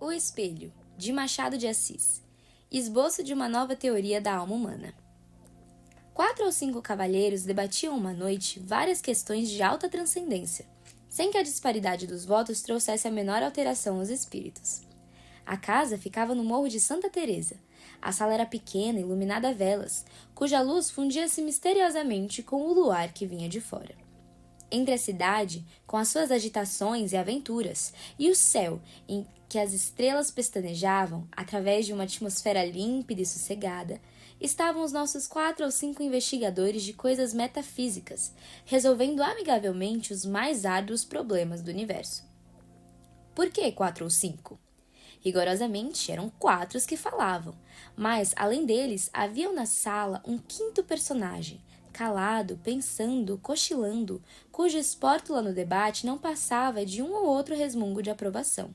O Espelho, de Machado de Assis. Esboço de uma nova teoria da alma humana. 4 ou 5 cavalheiros debatiam uma noite várias questões de alta transcendência, sem que a disparidade dos votos trouxesse a menor alteração aos espíritos. A casa ficava no Morro de Santa Teresa. A sala era pequena, iluminada a velas, cuja luz fundia-se misteriosamente com o luar que vinha de fora. Entre a cidade, com as suas agitações e aventuras, e o céu, em que as estrelas pestanejavam, através de uma atmosfera límpida e sossegada, estavam os nossos 4 ou 5 investigadores de coisas metafísicas, resolvendo amigavelmente os mais árduos problemas do universo. Por que 4 ou 5? Rigorosamente, eram 4 os que falavam, mas, além deles, haviam na sala um 5º personagem, calado, pensando, cochilando, cuja espórtula no debate não passava de um ou outro resmungo de aprovação.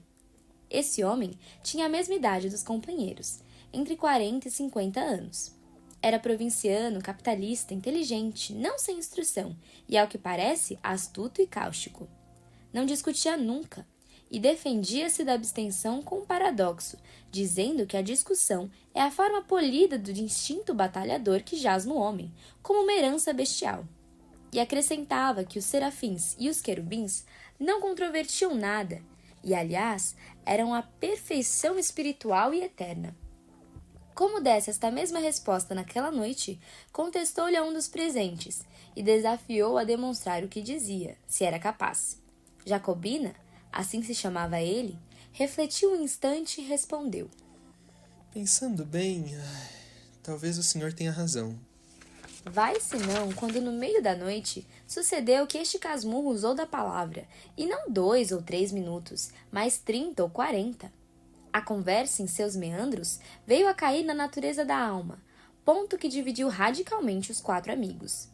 Esse homem tinha a mesma idade dos companheiros, entre 40 e 50 anos. Era provinciano, capitalista, inteligente, não sem instrução, e, ao que parece, astuto e cáustico. Não discutia nunca, e defendia-se da abstenção com um paradoxo, dizendo que a discussão é a forma polida do instinto batalhador que jaz no homem, como uma herança bestial. E acrescentava que os serafins e os querubins não controvertiam nada, e, aliás, eram a perfeição espiritual e eterna. Como desse esta mesma resposta naquela noite, contestou-lhe a um dos presentes e desafiou a demonstrar o que dizia, se era capaz. Jacobina, assim se chamava ele, refletiu um instante e respondeu: Pensando bem, talvez o senhor tenha razão. Vai senão, quando no meio da noite sucedeu que este casmurro usou da palavra, e não 2 ou 3 minutos, mas 30 ou 40. A conversa, em seus meandros, veio a cair na natureza da alma, ponto que dividiu radicalmente os 4 amigos.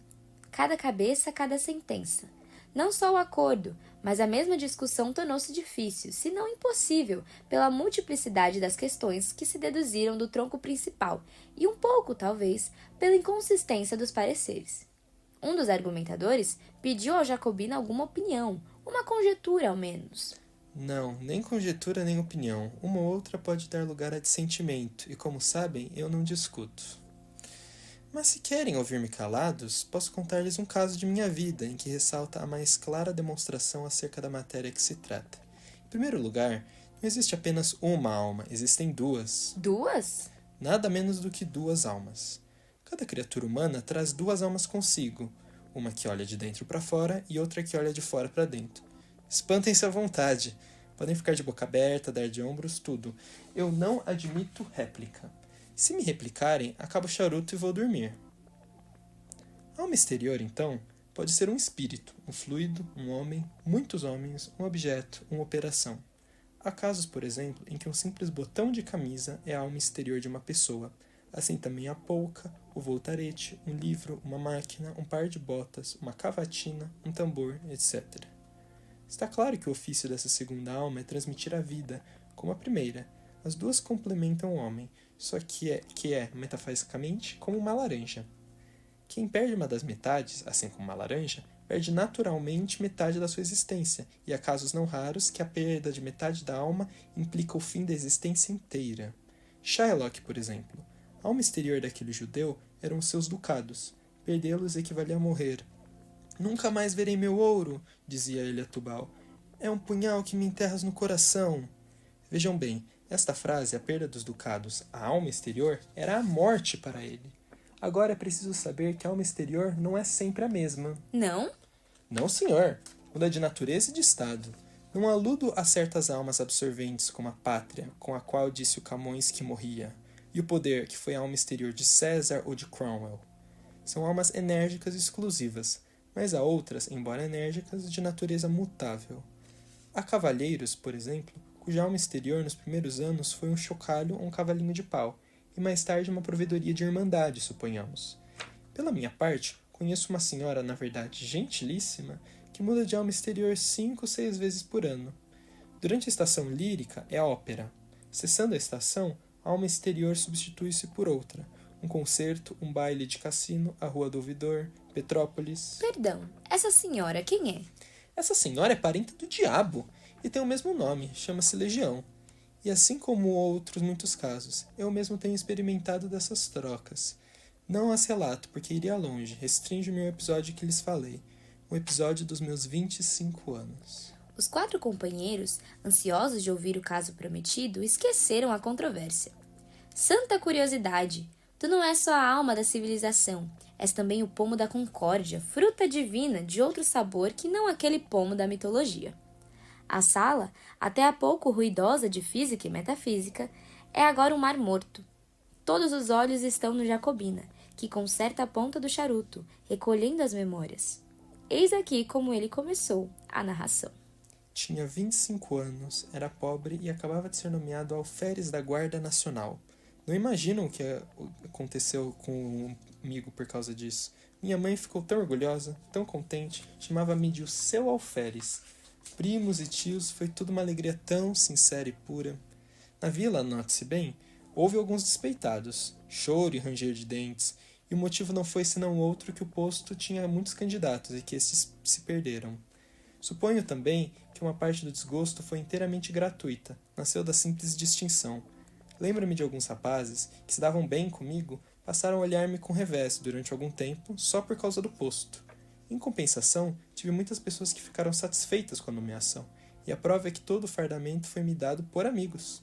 Cada cabeça, cada sentença. Não só o acordo, mas a mesma discussão tornou-se difícil, se não impossível, pela multiplicidade das questões que se deduziram do tronco principal e um pouco, talvez, pela inconsistência dos pareceres. Um dos argumentadores pediu ao Jacobina alguma opinião, uma conjetura ao menos. Não, nem conjetura nem opinião. Uma ou outra pode dar lugar a dissentimento, e como sabem, eu não discuto. Mas se querem ouvir-me calados, posso contar-lhes um caso de minha vida em que ressalta a mais clara demonstração acerca da matéria que se trata. Em primeiro lugar, não existe apenas uma alma, existem 2. 2? Nada menos do que 2 almas. Cada criatura humana traz 2 almas consigo, uma que olha de dentro para fora e outra que olha de fora para dentro. Espantem-se à vontade, podem ficar de boca aberta, dar de ombros, tudo. Eu não admito réplica. Se me replicarem, acabo o charuto e vou dormir. A alma exterior, então, pode ser um espírito, um fluido, um homem, muitos homens, um objeto, uma operação. Há casos, por exemplo, em que um simples botão de camisa é a alma exterior de uma pessoa. Assim também a polca, o voltarete, um livro, uma máquina, um par de botas, uma cavatina, um tambor, etc. Está claro que o ofício dessa segunda alma é transmitir a vida, como a primeira. As 2 complementam o homem, só que é, metafisicamente, como uma laranja. Quem perde uma das metades, assim como uma laranja, perde naturalmente metade da sua existência, e há casos não raros que a perda de metade da alma implica o fim da existência inteira. Shylock, por exemplo. A alma exterior daquele judeu eram os seus ducados. Perdê-los equivalia a morrer. Nunca mais verei meu ouro, dizia ele a Tubal. É um punhal que me enterras no coração. Vejam bem, esta frase, a perda dos ducados, a alma exterior, era a morte para ele. Agora é preciso saber que a alma exterior não é sempre a mesma. Não? Não, senhor. Muda de natureza e de estado. Não aludo a certas almas absorventes como a pátria, com a qual disse o Camões que morria, e o poder, que foi a alma exterior de César ou de Cromwell. São almas enérgicas e exclusivas, mas há outras, embora enérgicas, de natureza mutável. Há cavalheiros, por exemplo, cuja alma exterior nos primeiros anos foi um chocalho ou um cavalinho de pau, e mais tarde uma provedoria de irmandade, suponhamos. Pela minha parte, conheço uma senhora, na verdade gentilíssima, que muda de alma exterior 5 ou 6 vezes por ano. Durante a estação lírica é a ópera. Cessando a estação, a alma exterior substitui-se por outra. Um concerto, um baile de cassino, a Rua do Ouvidor, Petrópolis... Perdão, essa senhora quem é? Essa senhora é parenta do diabo e tem o mesmo nome, chama-se Legião. E assim como outros muitos casos, eu mesmo tenho experimentado dessas trocas. Não as relato, porque iria longe, restringe-me ao episódio que lhes falei, o episódio dos meus 25 anos. Os 4 companheiros, ansiosos de ouvir o caso prometido, esqueceram a controvérsia. Santa curiosidade! Tu não és só a alma da civilização, és também o pomo da concórdia, fruta divina de outro sabor que não aquele pomo da mitologia. A sala, até há pouco ruidosa de física e metafísica, é agora um mar morto. Todos os olhos estão no Jacobina, que conserta a ponta do charuto, recolhendo as memórias. Eis aqui como ele começou a narração. Tinha 25 anos, era pobre e acabava de ser nomeado alferes da Guarda Nacional. Não imaginam o que aconteceu comigo por causa disso. Minha mãe ficou tão orgulhosa, tão contente, chamava-me de o seu alferes. Primos e tios, foi tudo uma alegria tão sincera e pura. Na vila, note-se bem, houve alguns despeitados, choro e ranger de dentes, e o motivo não foi senão outro que o posto tinha muitos candidatos e que estes se perderam. Suponho também que uma parte do desgosto foi inteiramente gratuita, nasceu da simples distinção. Lembro-me de alguns rapazes, que se davam bem comigo, passaram a olhar-me com revés durante algum tempo, só por causa do posto. Em compensação, tive muitas pessoas que ficaram satisfeitas com a nomeação, e a prova é que todo o fardamento foi me dado por amigos.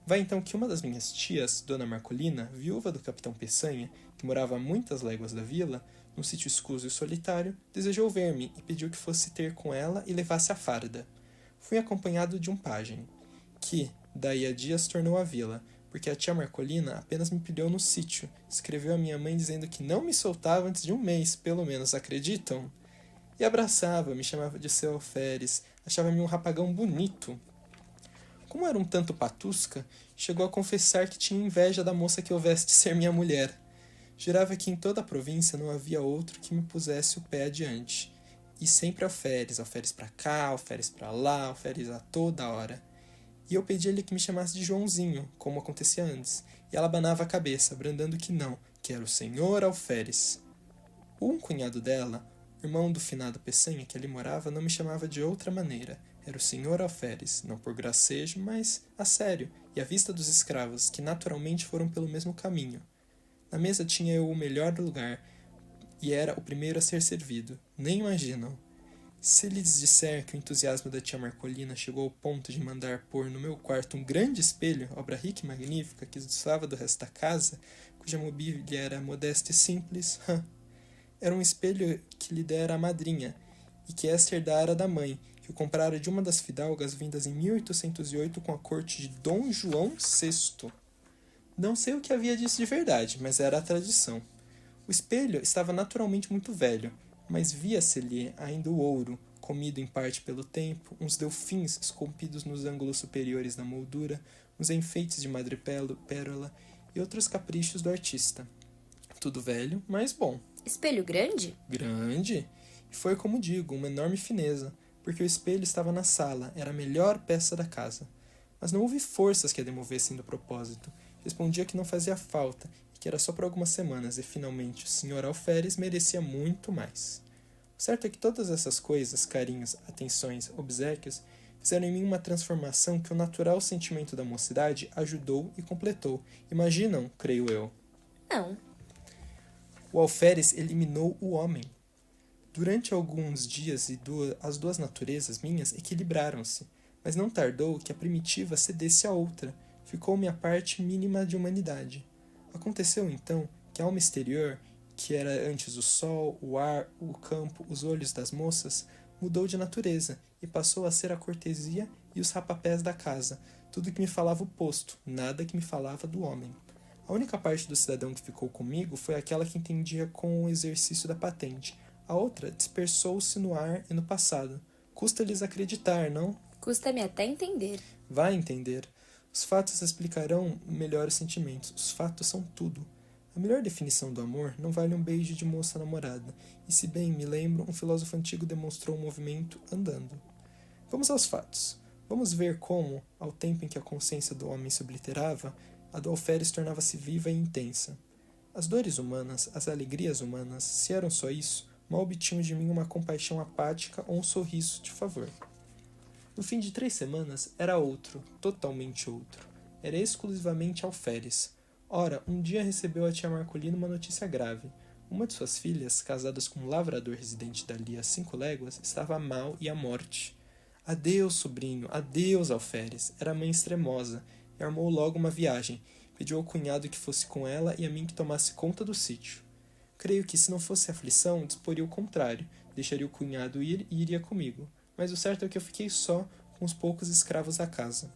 Vai então que uma das minhas tias, Dona Marcolina, viúva do capitão Peçanha, que morava a muitas léguas da vila, num sítio escuso e solitário, desejou ver-me e pediu que fosse ter com ela e levasse a farda. Fui acompanhado de um pajem, que, daí a dias, tornou a vila, porque a tia Marcolina apenas me pilhou no sítio, escreveu a minha mãe dizendo que não me soltava antes de um mês, pelo menos, acreditam? E abraçava, me chamava de seu alferes, achava-me um rapagão bonito. Como era um tanto patusca, chegou a confessar que tinha inveja da moça que houvesse de ser minha mulher. Jurava que em toda a província não havia outro que me pusesse o pé adiante. E sempre alferes pra cá, alferes pra lá, alferes a toda hora. E eu pedi-lhe que me chamasse de Joãozinho, como acontecia antes, e ela abanava a cabeça, brandando que não, que era o senhor alferes. Um cunhado dela, irmão do finado Peçanha que ali morava, não me chamava de outra maneira. Era o senhor alferes, não por gracejo, mas a sério, e à vista dos escravos, que naturalmente foram pelo mesmo caminho. Na mesa tinha eu o melhor lugar, e era o primeiro a ser servido. Nem imaginam. Se lhes disser que o entusiasmo da tia Marcolina chegou ao ponto de mandar pôr no meu quarto um grande espelho, obra rica e magnífica, que destoava do resto da casa, cuja mobília era modesta e simples, era um espelho que lhe dera a madrinha, e que esta herdara da mãe, que o comprara de uma das fidalgas vindas em 1808 com a corte de Dom João VI. Não sei o que havia disso de verdade, mas era a tradição. O espelho estava naturalmente muito velho, mas via-se-lhe ainda o ouro, comido em parte pelo tempo, uns delfins esculpidos nos ângulos superiores da moldura, uns enfeites de madrepérola e outros caprichos do artista. Tudo velho, mas bom. Espelho grande? Grande? E foi como digo, uma enorme fineza, porque o espelho estava na sala, era a melhor peça da casa. Mas não houve forças que a demovessem do propósito. Respondia que não fazia falta, que era só por algumas semanas, e finalmente o Sr. Alferes merecia muito mais. O certo é que todas essas coisas, carinhos, atenções, obséquios, fizeram em mim uma transformação que o natural sentimento da mocidade ajudou e completou. Imaginam, creio eu. Não. O alferes eliminou o homem. Durante alguns dias as duas naturezas minhas equilibraram-se, mas não tardou que a primitiva cedesse à outra, ficou-me a parte mínima de humanidade. Aconteceu então que a alma exterior, que era antes o sol, o ar, o campo, os olhos das moças, mudou de natureza e passou a ser a cortesia e os rapapés da casa, tudo que me falava o posto, nada que me falava do homem. A única parte do cidadão que ficou comigo foi aquela que entendia com o exercício da patente. A outra dispersou-se no ar e no passado. Custa-lhes acreditar, não? Custa-me até entender. Vai entender. Os fatos explicarão melhor os sentimentos. Os fatos são tudo. A melhor definição do amor não vale um beijo de moça namorada. E se bem me lembro, um filósofo antigo demonstrou o movimento andando. Vamos aos fatos. Vamos ver como, ao tempo em que a consciência do homem se obliterava, a do alferes tornava-se viva e intensa. As dores humanas, as alegrias humanas, se eram só isso, mal obtinham de mim uma compaixão apática ou um sorriso de favor. No fim de 3 semanas, era outro, totalmente outro. Era exclusivamente alferes. Ora, um dia recebeu a tia Marcolina uma notícia grave. Uma de suas filhas, casadas com um lavrador residente dali a 5 léguas, estava mal e à morte. Adeus, sobrinho, adeus, alferes. Era a mãe extremosa, e armou logo uma viagem. Pediu ao cunhado que fosse com ela e a mim que tomasse conta do sítio. Creio que, se não fosse aflição, disporia o contrário. Deixaria o cunhado ir e iria comigo. Mas o certo é que eu fiquei só, com os poucos escravos da casa.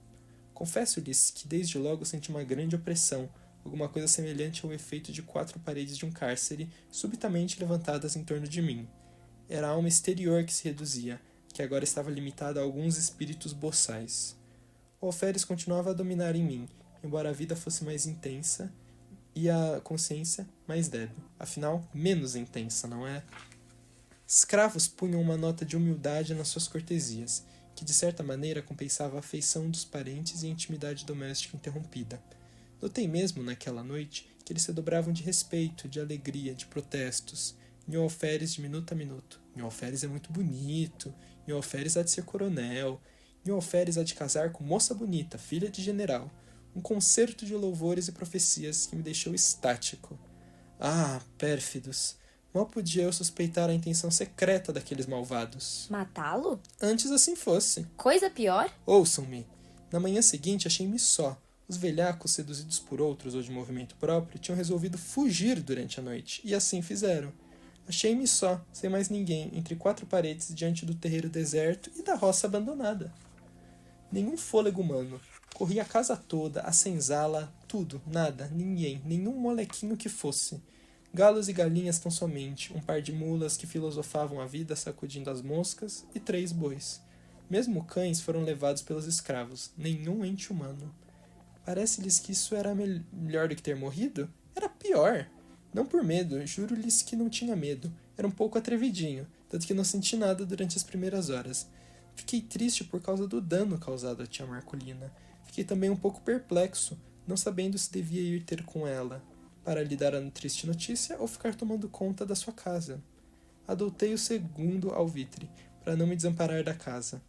Confesso-lhes que desde logo senti uma grande opressão, alguma coisa semelhante ao efeito de 4 paredes de um cárcere subitamente levantadas em torno de mim. Era a alma exterior que se reduzia, que agora estava limitada a alguns espíritos boçais. O alferes continuava a dominar em mim, embora a vida fosse mais intensa e a consciência mais débil. Afinal, menos intensa, não é? Escravos punham uma nota de humildade nas suas cortesias, que de certa maneira compensava a afeição dos parentes e a intimidade doméstica interrompida. Notei mesmo, naquela noite, que eles se dobravam de respeito, de alegria, de protestos. Nhô alferes de minuto a minuto. Nhô alferes é muito bonito. Nhô alferes há de ser coronel. Nhô alferes há de casar com moça bonita, filha de general. Um concerto de louvores e profecias que me deixou estático. Ah, pérfidos! Mal podia eu suspeitar a intenção secreta daqueles malvados. Matá-lo? Antes assim fosse. Coisa pior? Ouçam-me. Na manhã seguinte achei-me só. Os velhacos, seduzidos por outros ou de movimento próprio, tinham resolvido fugir durante a noite, e assim fizeram. Achei-me só, sem mais ninguém, entre 4 paredes diante do terreiro deserto e da roça abandonada. Nenhum fôlego humano. Corri a casa toda, a senzala, tudo, nada, ninguém, nenhum molequinho que fosse. Galos e galinhas tão somente, um par de mulas que filosofavam a vida sacudindo as moscas e 3 bois. Mesmo cães foram levados pelos escravos, nenhum ente humano. Parece-lhes que isso era melhor do que ter morrido? Era pior. Não por medo, juro-lhes que não tinha medo. Era um pouco atrevidinho, tanto que não senti nada durante as primeiras horas. Fiquei triste por causa do dano causado à tia Marcolina. Fiquei também um pouco perplexo, não sabendo se devia ir ter com ela, para lhe dar a triste notícia ou ficar tomando conta da sua casa. Adotei o segundo alvitre, para não me desamparar da casa.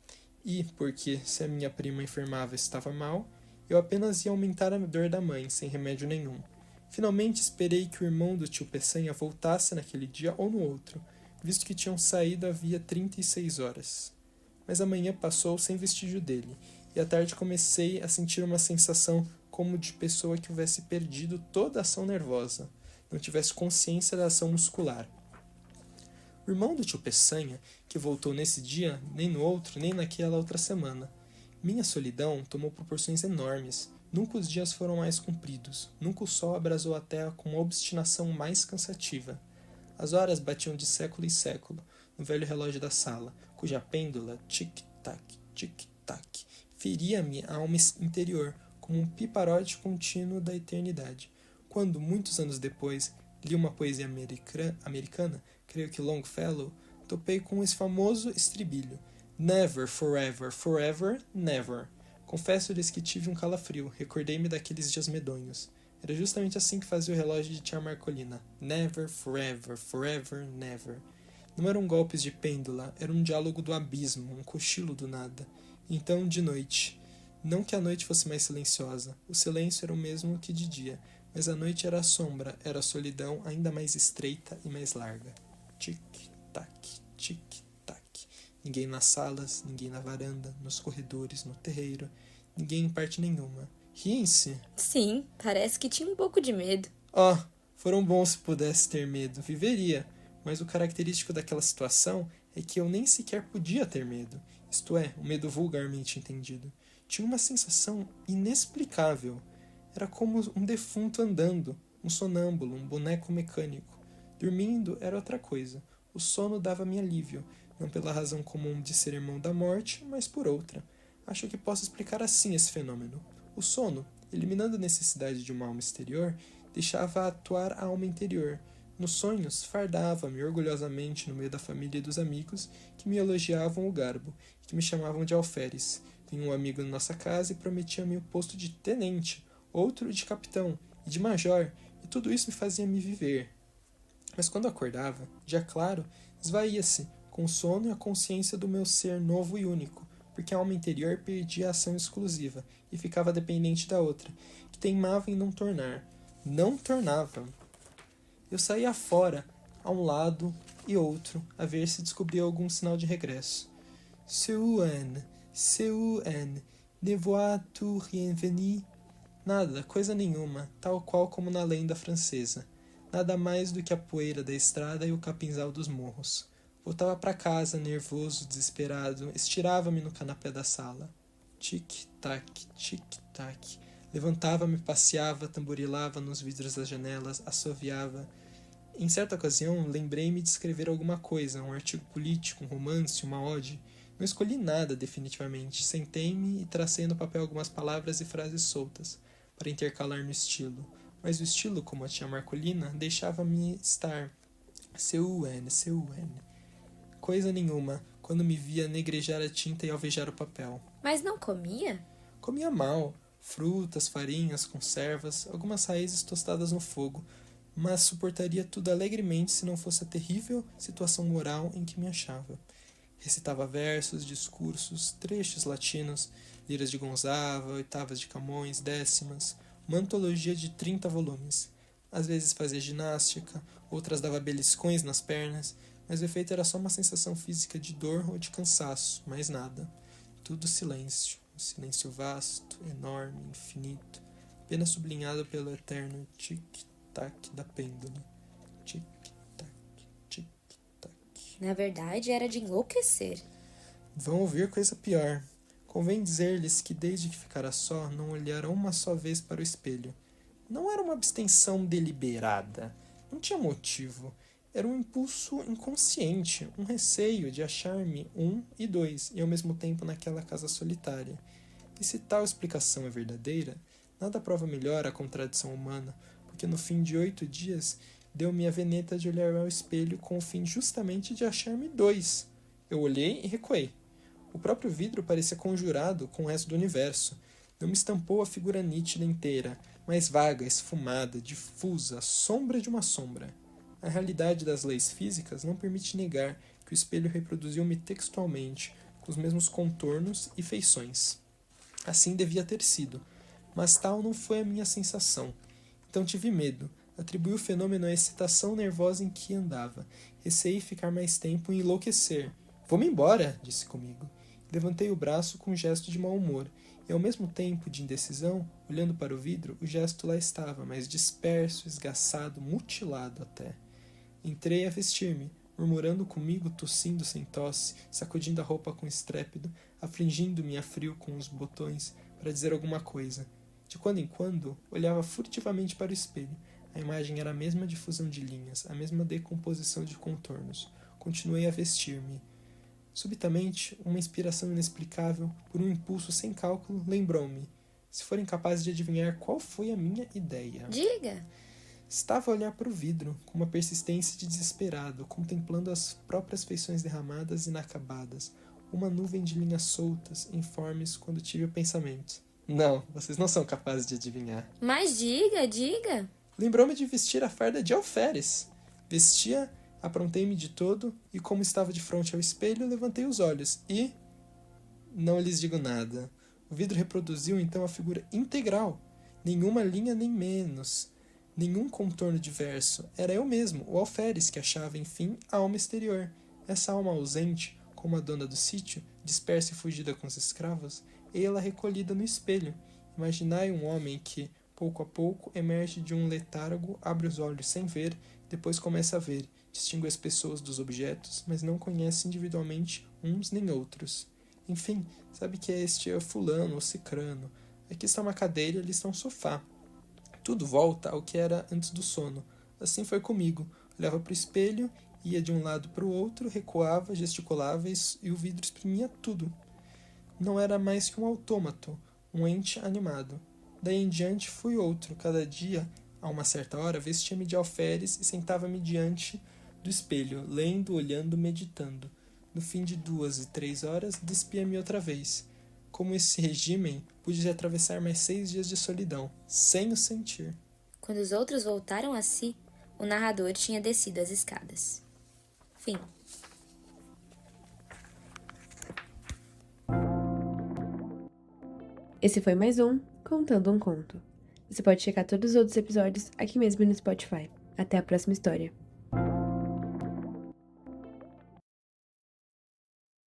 E, porque, se a minha prima enfermava e estava mal, eu apenas ia aumentar a dor da mãe, sem remédio nenhum. Finalmente esperei que o irmão do tio Peçanha voltasse naquele dia ou no outro, visto que tinham saído havia 36 horas. Mas a manhã passou sem vestígio dele, e à tarde comecei a sentir uma sensação como de pessoa que houvesse perdido toda a ação nervosa, não tivesse consciência da ação muscular. O irmão do tio Peçanha, que voltou nesse dia, nem no outro, nem naquela outra semana. Minha solidão tomou proporções enormes. Nunca os dias foram mais compridos. Nunca o sol abrasou a terra com uma obstinação mais cansativa. As horas batiam de século em século, no velho relógio da sala, cuja pêndula, tic-tac, tic-tac, feria-me a alma interior, como um piparote contínuo da eternidade. Quando, muitos anos depois, li uma poesia americana, creio que Longfellow, topei com esse famoso estribilho: Never, forever, forever, never. Confesso-lhes que tive um calafrio, recordei-me daqueles dias medonhos. Era justamente assim que fazia o relógio de tia Marcolina. Never, forever, forever, never. Não eram golpes de pêndula, era um diálogo do abismo, um cochilo do nada. Então, de noite. Não que a noite fosse mais silenciosa, o silêncio era o mesmo que de dia, mas a noite era a sombra, era a solidão ainda mais estreita e mais larga. Tic-tac, tic-tac. Ninguém nas salas, ninguém na varanda, nos corredores, no terreiro, ninguém em parte nenhuma. Riem-se? Sim, parece que tinha um pouco de medo. Oh, foram bons se pudesse ter medo, viveria. Mas o característico daquela situação é que eu nem sequer podia ter medo, isto é, o medo vulgarmente entendido. Tinha uma sensação inexplicável. Era como um defunto andando, um sonâmbulo, um boneco mecânico. Dormindo era outra coisa. O sono dava-me alívio, não pela razão comum de ser irmão da morte, mas por outra. Acho que posso explicar assim esse fenômeno. O sono, eliminando a necessidade de uma alma exterior, deixava atuar a alma interior. Nos sonhos, fardava-me orgulhosamente no meio da família e dos amigos que me elogiavam o garbo e que me chamavam de alferes. Vinha um amigo na nossa casa e prometia-me o posto de tenente, outro de capitão e de major, e tudo isso me fazia me viver. Mas quando acordava, já claro, esvaía-se, com o sono e a consciência do meu ser novo e único, porque a alma interior perdia a ação exclusiva e ficava dependente da outra, que teimava em não tornar. Não tornava. Eu saía fora, a um lado e outro, a ver se descobria algum sinal de regresso. Seuen, ne vois-tu rien venir? Nada, coisa nenhuma, tal qual como na lenda francesa. Nada mais do que a poeira da estrada e o capinzal dos morros. Voltava para casa, nervoso, desesperado, estirava-me no canapé da sala. Tic-tac, tic-tac. Levantava-me, passeava, tamborilava nos vidros das janelas, assoviava. Em certa ocasião, lembrei-me de escrever alguma coisa, um artigo político, um romance, uma ode. Não escolhi nada definitivamente. Sentei-me e tracei no papel algumas palavras e frases soltas, para intercalar no estilo. Mas o estilo, como a tia Marcolina, deixava-me estar. Seuen. Coisa nenhuma, quando me via negrejar a tinta e alvejar o papel. Mas não comia? Comia mal. Frutas, farinhas, conservas, algumas raízes tostadas no fogo, mas suportaria tudo alegremente se não fosse a terrível situação moral em que me achava. Recitava versos, discursos, trechos latinos, liras de Gonzaga, oitavas de Camões, décimas, uma antologia de 30 volumes. Às vezes fazia ginástica, outras dava beliscões nas pernas, mas o efeito era só uma sensação física de dor ou de cansaço, mais nada. Tudo silêncio, um silêncio vasto, enorme, infinito, apenas sublinhado pelo eterno tic-tac da pêndula. Tic-tac, tic-tac. Na verdade, era de enlouquecer. Vão ouvir coisa pior. Convém dizer-lhes que desde que ficara só, não olhara uma só vez para o espelho. Não era uma abstenção deliberada. Não tinha motivo. Era um impulso inconsciente, um receio de achar-me e dois, e ao mesmo tempo naquela casa solitária. E se tal explicação é verdadeira, nada prova melhor a contradição humana, porque no fim de 8 dias deu-me a veneta de olhar ao espelho com o fim justamente de achar-me dois. Eu olhei e recuei. O próprio vidro parecia conjurado com o resto do universo. Não me estampou a figura nítida inteira, mas vaga, esfumada, difusa, sombra de uma sombra. A realidade das leis físicas não permite negar que o espelho reproduziu-me textualmente, com os mesmos contornos e feições. Assim devia ter sido, mas tal não foi a minha sensação. Então tive medo, atribuí o fenômeno à excitação nervosa em que andava. Receei ficar mais tempo e enlouquecer. Vou-me embora, disse comigo. Levantei o braço com um gesto de mau humor, e ao mesmo tempo de indecisão, olhando para o vidro, o gesto lá estava, mas disperso, esgaçado, mutilado até. Entrei a vestir-me, murmurando comigo, tossindo sem tosse, sacudindo a roupa com estrépito, afligindo-me a frio com os botões, para dizer alguma coisa. De quando em quando, olhava furtivamente para o espelho. A imagem era a mesma difusão de linhas, a mesma decomposição de contornos. Continuei a vestir-me. Subitamente, uma inspiração inexplicável, por um impulso sem cálculo, lembrou-me. Se forem capazes de adivinhar qual foi a minha ideia. Diga! Estava a olhar para o vidro, com uma persistência de desesperado, contemplando as próprias feições derramadas e inacabadas, uma nuvem de linhas soltas, informes, quando tive o pensamento. Não, vocês não são capazes de adivinhar. Mas diga! Lembrou-me de vestir a farda de alferes. Vestia, aprontei-me de todo, e como estava de frente ao espelho, levantei os olhos, e... Não lhes digo nada. O vidro reproduziu então a figura integral. Nenhuma linha nem menos. Nenhum contorno diverso. Era eu mesmo, o alferes, que achava, enfim, a alma exterior. Essa alma ausente, como a dona do sítio, dispersa e fugida com os escravos, ei-la recolhida no espelho. Imaginai um homem que, pouco a pouco, emerge de um letargo, abre os olhos sem ver, depois começa a ver, distingue as pessoas dos objetos, mas não conhece individualmente uns nem outros. Enfim, sabe que este é fulano ou cicrano. Aqui está uma cadeira e ali está um sofá. Tudo volta ao que era antes do sono. Assim foi comigo. Olhava para o espelho, ia de um lado para o outro, recuava, gesticulava e o vidro exprimia tudo. Não era mais que um autômato, um ente animado. Daí em diante fui outro. Cada dia, a uma certa hora, vestia-me de alferes e sentava-me diante do espelho, lendo, olhando, meditando. No fim de 2 e 3 horas, despia-me outra vez. Como esse regime, pude atravessar mais 6 dias de solidão, sem o sentir. Quando os outros voltaram a si, o narrador tinha descido as escadas. Fim. Esse foi mais um Contando um Conto. Você pode checar todos os outros episódios aqui mesmo no Spotify. Até a próxima história.